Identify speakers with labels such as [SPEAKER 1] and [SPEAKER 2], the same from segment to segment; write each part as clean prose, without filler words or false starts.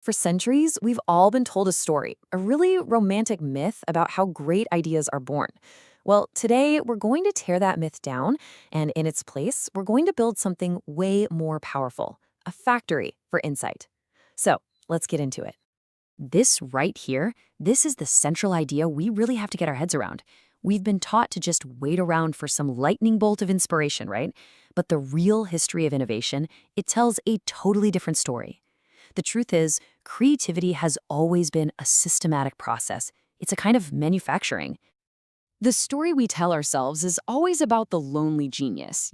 [SPEAKER 1] For centuries, we've all been told a story, a really romantic myth about how great ideas are born. Well, today we're going to tear that myth down, and in its place, we're going to build something way more powerful, a factory for insight. So let's get into it. This right here, this is the central idea we really have to get our heads around. We've been taught to just wait around for some lightning bolt of inspiration, right? But the real history of innovation, it tells a totally different story. The truth is, creativity has always been a systematic process. It's a kind of manufacturing. The story we tell ourselves is always about the lonely genius,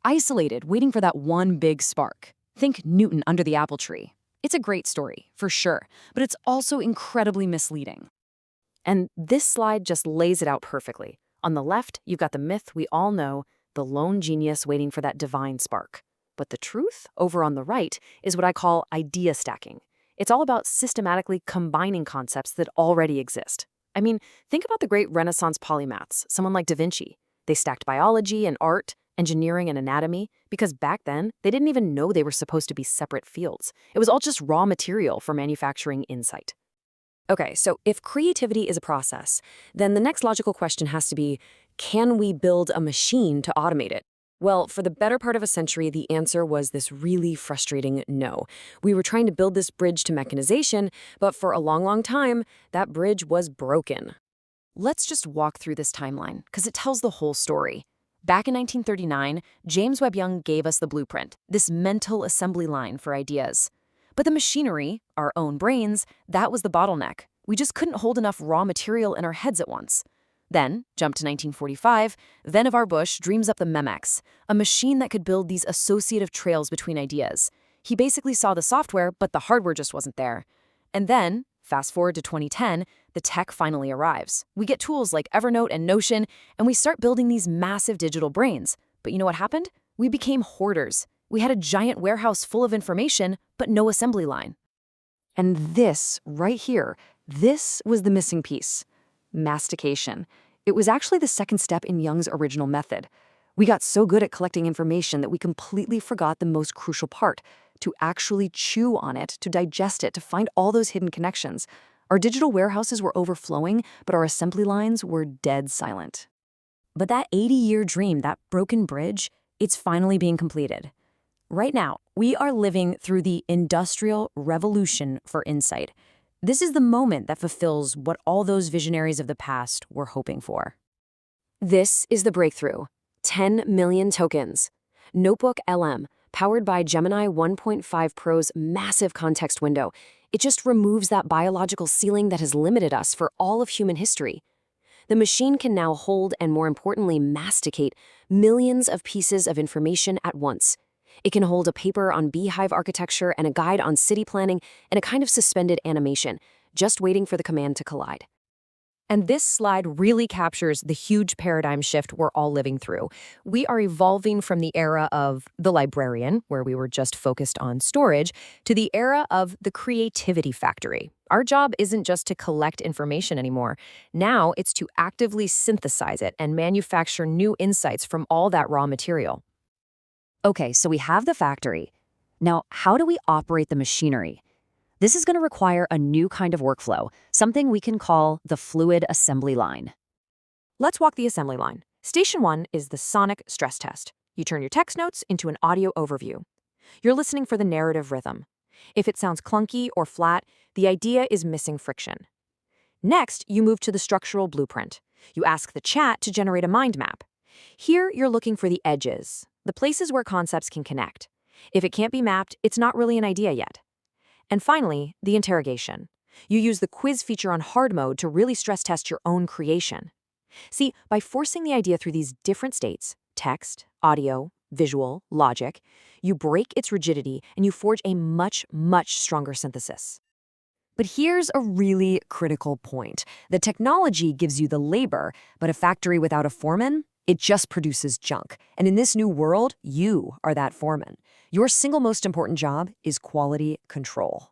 [SPEAKER 1] isolated, waiting for that one big spark. Think Newton under the apple tree. It's a great story, for sure, but it's also incredibly misleading. And this slide just lays it out perfectly. On the left, you've got the myth we all know, the lone genius waiting for that divine spark. But the truth, over on the right, is what I call idea stacking. It's all about systematically combining concepts that already exist. I mean, think about the great Renaissance polymaths, someone like Da Vinci. They stacked biology and art, engineering and anatomy, because back then, they didn't even know they were supposed to be separate fields. It was all just raw material for manufacturing insight. Okay, so if creativity is a process, then the next logical question has to be, can we build a machine to automate it? Well, for the better part of a century, the answer was this really frustrating no. We were trying to build this bridge to mechanization, but for a long time, that bridge was broken. Let's just walk through this timeline, because it tells the whole story. Back in 1939, James Webb Young gave us the blueprint, this mental assembly line for ideas. But the machinery, our own brains, that was the bottleneck. We just couldn't hold enough raw material in our heads at once. Then, jump to 1945, Vannevar Bush dreams up the Memex, a machine that could build these associative trails between ideas. He basically saw the software, but the hardware just wasn't there. And then, fast forward to 2010, the tech finally arrives. We get tools like Evernote and Notion, and we start building these massive digital brains. But you know what happened? We became hoarders. We had a giant warehouse full of information, but no assembly line. And this, right here, this was the missing piece. Mastication. It was actually the second step in Young's original method. We got so good at collecting information that we completely forgot the most crucial part, to actually chew on it, to digest it, to find all those hidden connections. Our digital warehouses were overflowing, but our assembly lines were dead silent. But that 80-year dream, that broken bridge, it's finally being completed. Right now, we are living through the industrial revolution for insight. This is the moment that fulfills what all those visionaries of the past were hoping for. This is the breakthrough. 10 million tokens. Notebook LM, powered by Gemini 1.5 Pro's massive context window. It just removes that biological ceiling that has limited us for all of human history. The machine can now hold and, more importantly, masticate millions of pieces of information at once. It can hold a paper on beehive architecture and a guide on city planning and a kind of suspended animation, just waiting for the command to collide. And this slide really captures the huge paradigm shift we're all living through. We are evolving from the era of the librarian, where we were just focused on storage, to the era of the creativity factory. Our job isn't just to collect information anymore. Now it's to actively synthesize it and manufacture new insights from all that raw material. Okay, so we have the factory. Now, how do we operate the machinery? This is going to require a new kind of workflow, something we can call the fluid assembly line. Let's walk the assembly line. Station 1 is the sonic stress test. You turn your text notes into an audio overview. You're listening for the narrative rhythm. If it sounds clunky or flat, the idea is missing friction. Next, you move to the structural blueprint. You ask the chat to generate a mind map. Here, you're looking for the edges, the places where concepts can connect. If it can't be mapped, it's not really an idea yet. And finally, the interrogation. You use the quiz feature on hard mode to really stress test your own creation. See, by forcing the idea through these different states, text, audio, visual, logic, you break its rigidity and you forge a much stronger synthesis. But here's a really critical point. The technology gives you the labor, but a factory without a foreman, it just produces junk. And in this new world, you are that foreman. Your single most important job is quality control.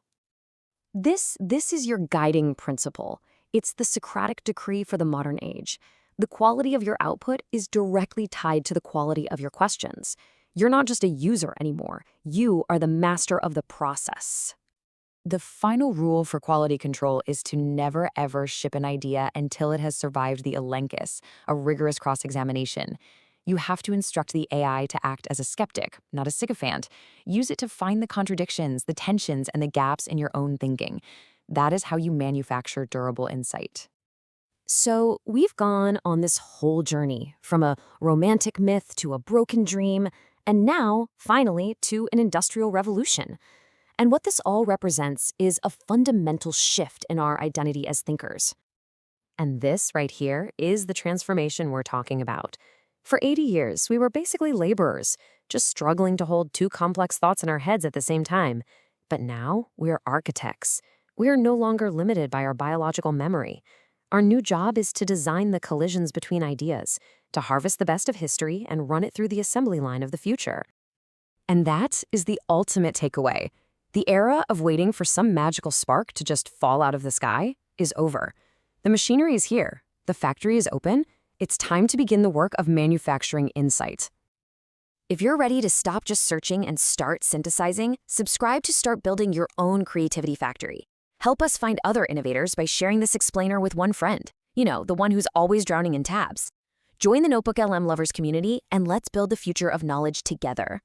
[SPEAKER 1] This is your guiding principle. It's the Socratic decree for the modern age. The quality of your output is directly tied to the quality of your questions. You're not just a user anymore. You are the master of the process. The final rule for quality control is to never ever ship an idea until it has survived the elenchus, a rigorous cross-examination. You have to instruct the AI to act as a skeptic, not a sycophant. Use it to find the contradictions, the tensions, and the gaps in your own thinking. That is how you manufacture durable insight. So, we've gone on this whole journey from a romantic myth to a broken dream, and now, finally, to an industrial revolution. And what this all represents is a fundamental shift in our identity as thinkers. And this right here is the transformation we're talking about. For 80 years, we were basically laborers, just struggling to hold two complex thoughts in our heads at the same time. But now, we're architects. We are no longer limited by our biological memory. Our new job is to design the collisions between ideas, to harvest the best of history and run it through the assembly line of the future. And that is the ultimate takeaway. The era of waiting for some magical spark to just fall out of the sky is over. The machinery is here. The factory is open. It's time to begin the work of manufacturing insight. If you're ready to stop just searching and start synthesizing, subscribe to start building your own creativity factory. Help us find other innovators by sharing this explainer with one friend. You know, the one who's always drowning in tabs. Join the Notebook LM Lovers community and let's build the future of knowledge together.